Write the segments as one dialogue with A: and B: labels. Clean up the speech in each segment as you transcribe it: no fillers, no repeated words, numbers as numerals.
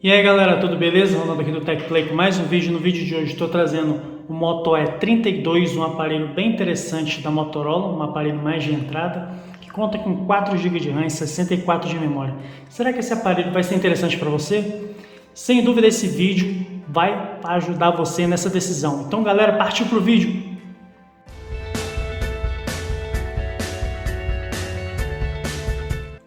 A: E aí galera, tudo beleza? Ronaldo aqui do TechPlay com mais um vídeo. No vídeo de hoje estou trazendo o Moto E32, um aparelho bem interessante da Motorola, um aparelho mais de entrada, que conta com 4 GB de RAM e 64 de memória. Será que esse aparelho vai ser interessante para você? Sem dúvida esse vídeo vai ajudar você nessa decisão. Então galera, partiu para o vídeo!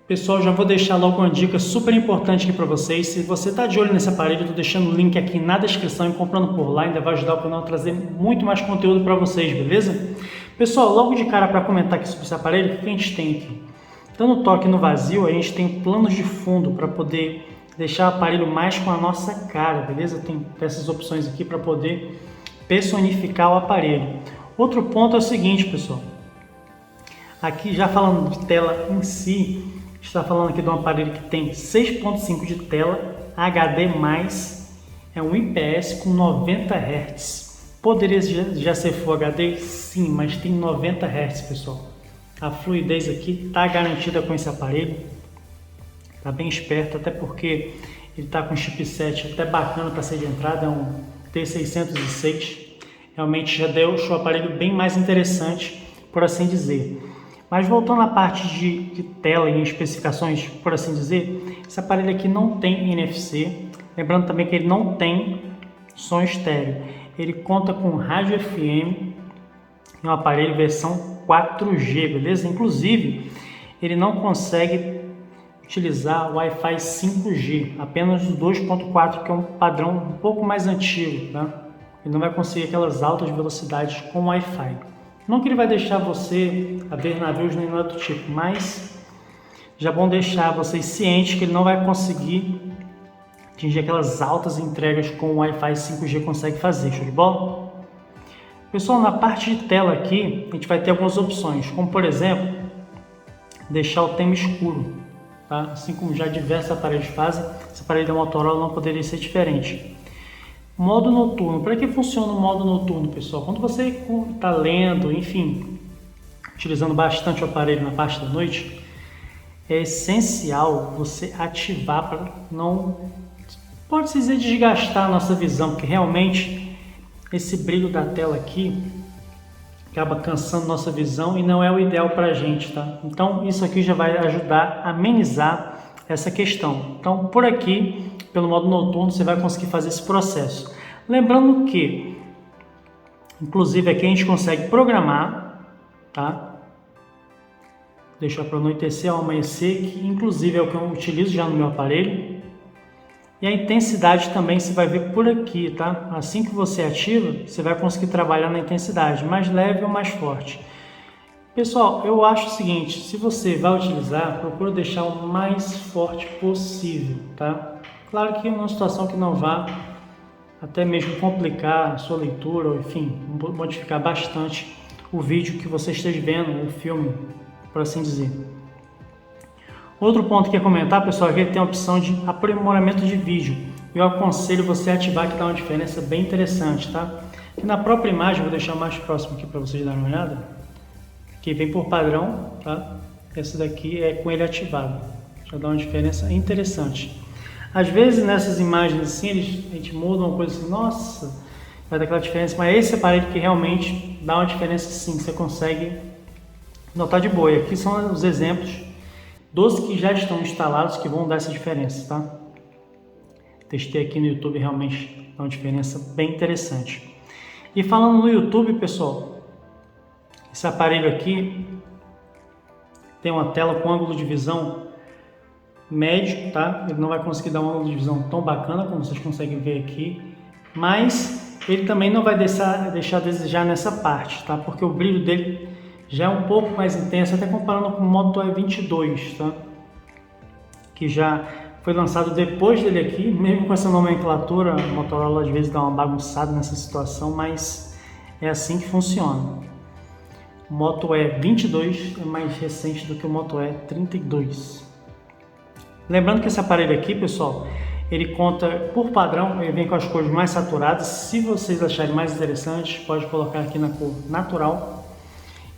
A: Pessoal, já vou deixar logo uma dica super importante aqui para vocês. Se você está de olho nesse aparelho, eu estou deixando o link aqui na descrição e comprando por lá, ainda vai ajudar o canal a trazer muito mais conteúdo para vocês, beleza? Pessoal, logo de cara para comentar aqui sobre esse aparelho, o que a gente tem aqui? Dando toque no vazio, a gente tem planos de fundo para poder deixar o aparelho mais com a nossa cara, beleza? Tem essas opções aqui para poder personificar o aparelho. Outro ponto é o seguinte, pessoal. Aqui já falando de tela em si, está falando aqui de um aparelho que tem 6.5 de tela, HD+, é um IPS com 90 Hz. Poderia já ser Full HD? Sim, mas tem 90 Hz, pessoal. A fluidez aqui está garantida com esse aparelho. Está bem esperto, até porque ele está com um chipset até bacana para ser de entrada, é um T606. Realmente já deixa o aparelho bem mais interessante, por assim dizer. Mas voltando à parte de tela e especificações, por assim dizer, esse aparelho aqui não tem NFC, lembrando também que ele não tem som estéreo. Ele conta com rádio FM, é um aparelho versão 4G, beleza? Inclusive, ele não consegue utilizar o Wi-Fi 5G, apenas o 2.4, que é um padrão um pouco mais antigo, tá? Ele não vai conseguir aquelas altas velocidades com Wi-Fi. Não que ele vai deixar você a ver navios nem nada do tipo, mas já é bom deixar vocês cientes que ele não vai conseguir atingir aquelas altas entregas com o Wi-Fi 5G consegue fazer, show de bola? Pessoal, na parte de tela aqui, a gente vai ter algumas opções, como por exemplo, deixar o tema escuro, tá? Assim como já diversos aparelhos fazem, esse aparelho da Motorola não poderia ser diferente. Modo noturno. Para que funciona o modo noturno, pessoal? Quando você está lendo, enfim, utilizando bastante o aparelho na parte da noite, é essencial você ativar para não, pode-se dizer, desgastar a nossa visão, porque realmente esse brilho da tela aqui acaba cansando nossa visão e não é o ideal para a gente, tá? Então isso aqui já vai ajudar a amenizar essa questão. Então por aqui, pelo modo noturno, você vai conseguir fazer esse processo. Lembrando que, inclusive aqui a gente consegue programar, tá? Deixar para anoitecer ao amanhecer, que inclusive é o que eu utilizo já no meu aparelho. E a intensidade também você vai ver por aqui, tá? Assim que você ativa, você vai conseguir trabalhar na intensidade, mais leve ou mais forte. Pessoal, eu acho o seguinte, se você vai utilizar, procura deixar o mais forte possível, tá? Claro que é uma situação que não vá até mesmo complicar a sua leitura, ou enfim, modificar bastante o vídeo que você esteja vendo, o filme, por assim dizer. Outro ponto que eu ia comentar, pessoal, é que ele tem a opção de aprimoramento de vídeo. Eu aconselho você a ativar, que dá uma diferença bem interessante, tá? E na própria imagem, vou deixar mais próximo aqui para vocês darem uma olhada, que vem por padrão, tá? Essa daqui é com ele ativado, já dá uma diferença interessante. Às vezes nessas imagens assim, a gente muda uma coisa assim, nossa, vai dar aquela diferença, mas esse aparelho que realmente dá uma diferença sim, você consegue notar de boa. E aqui são os exemplos dos que já estão instalados que vão dar essa diferença, tá? Testei aqui no YouTube, realmente dá uma diferença bem interessante. E falando no YouTube, pessoal, esse aparelho aqui tem uma tela com ângulo de visão médio, tá? Ele não vai conseguir dar um ângulo de visão tão bacana como vocês conseguem ver aqui, mas ele também não vai deixar a desejar nessa parte, tá? Porque o brilho dele já é um pouco mais intenso, até comparando com o Moto E22, tá? Que já foi lançado depois dele aqui, mesmo com essa nomenclatura, a Motorola às vezes dá uma bagunçada nessa situação, mas é assim que funciona. O Moto E22 é mais recente do que o Moto E32. Lembrando que esse aparelho aqui, pessoal, ele conta, por padrão, ele vem com as cores mais saturadas. Se vocês acharem mais interessantes, pode colocar aqui na cor natural.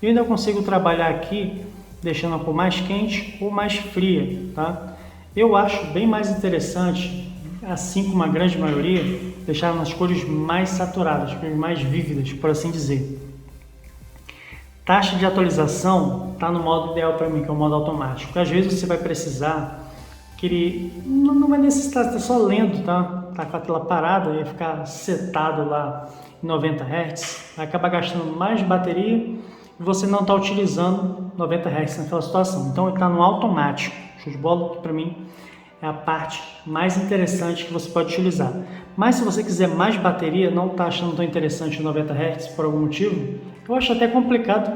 A: Eu ainda consigo trabalhar aqui, deixando a cor mais quente ou mais fria, tá? Eu acho bem mais interessante, assim como a grande maioria, deixar nas cores mais saturadas, cores mais vívidas, por assim dizer. Taxa de atualização está no modo ideal para mim, que é o modo automático. Porque às vezes você vai precisar que ele não vai necessitar estar só lendo, tá? Tá com a tela parada e ficar setado lá em 90 Hz, vai acabar gastando mais bateria e você não está utilizando 90 Hz naquela situação. Então ele está no automático. Show de bola, que para mim é a parte mais interessante que você pode utilizar. Mas se você quiser mais bateria, não está achando tão interessante o 90 Hz por algum motivo, eu acho até complicado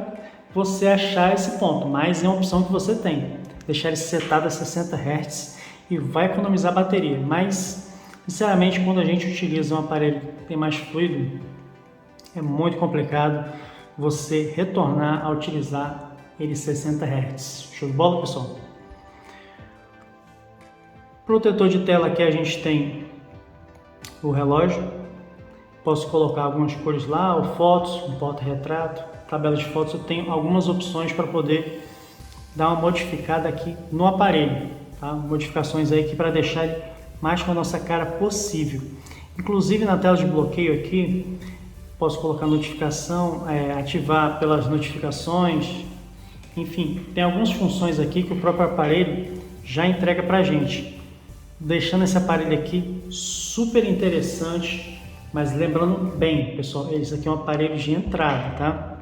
A: você achar esse ponto, mas é uma opção que você tem. Deixar ele setado a 60 Hz e vai economizar bateria. Mas, sinceramente, quando a gente utiliza um aparelho que tem mais fluido, é muito complicado você retornar a utilizar ele 60 Hz. Show de bola, pessoal? Protetor de tela aqui a gente tem o relógio, posso colocar algumas cores lá, o fotos, um porta-retrato, tabela de fotos, eu tenho algumas opções para poder dar uma modificada aqui no aparelho, tá? Modificações aí para deixar ele mais com a nossa cara possível. Inclusive na tela de bloqueio aqui, posso colocar notificação, ativar pelas notificações, enfim, tem algumas funções aqui que o próprio aparelho já entrega para a gente. Deixando esse aparelho aqui super interessante, mas lembrando bem, pessoal, esse aqui é um aparelho de entrada, tá?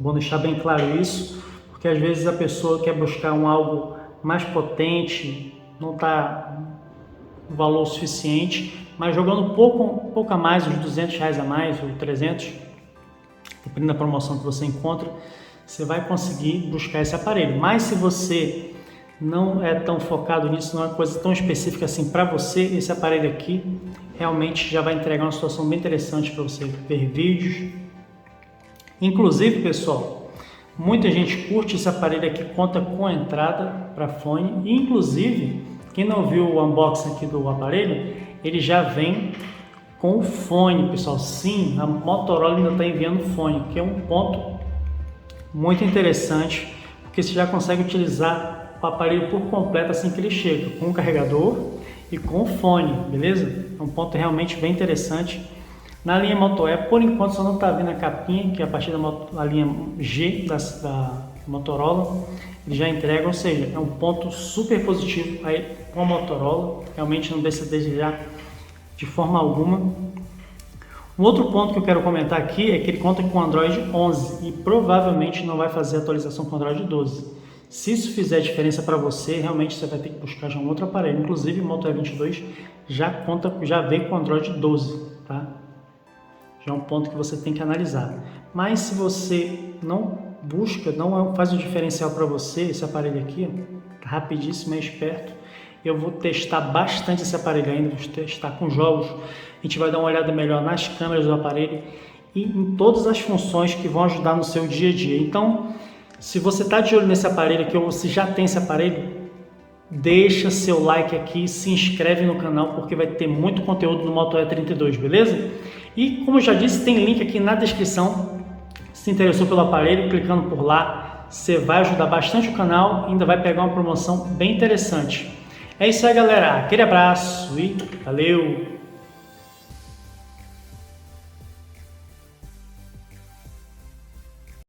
A: Bom deixar bem claro isso, porque às vezes a pessoa quer buscar algo mais potente, não está o valor suficiente, mas jogando pouco a mais, uns R$200 a mais, ou 300, dependendo da promoção que você encontra, você vai conseguir buscar esse aparelho. Mas se você não é tão focado nisso, não é uma coisa tão específica assim para você, esse aparelho aqui realmente já vai entregar uma situação bem interessante para você ver vídeos. Inclusive, pessoal, muita gente curte esse aparelho aqui, conta com entrada para fone, e inclusive, quem não viu o unboxing aqui do aparelho, ele já vem com o fone, pessoal. Sim, a Motorola ainda está enviando fone, que é um ponto muito interessante, porque você já consegue utilizar o aparelho por completo assim que ele chega, com o carregador e com o fone, beleza? É um ponto realmente bem interessante. Na linha Moto E, por enquanto só não está vendo a capinha, que é a partir da linha G da Motorola, ele já entrega, ou seja, é um ponto super positivo aí com a Motorola, realmente não deixa de desejar de forma alguma. Um outro ponto que eu quero comentar aqui é que ele conta com Android 11 e provavelmente não vai fazer atualização com Android 12. Se isso fizer diferença para você, realmente você vai ter que buscar já um outro aparelho. Inclusive o Moto E22 já vem com Android 12, tá? Já é um ponto que você tem que analisar. Mas se você não busca, não faz o diferencial para você, esse aparelho aqui, ó, rapidíssimo, é esperto. Eu vou testar bastante esse aparelho ainda, vou testar com jogos. A gente vai dar uma olhada melhor nas câmeras do aparelho e em todas as funções que vão ajudar no seu dia a dia. Então, se você está de olho nesse aparelho aqui ou se já tem esse aparelho, deixa seu like aqui, se inscreve no canal porque vai ter muito conteúdo no Moto E32, beleza? E como eu já disse, tem link aqui na descrição. Se interessou pelo aparelho, clicando por lá, você vai ajudar bastante o canal e ainda vai pegar uma promoção bem interessante. É isso aí, galera. Aquele abraço e valeu!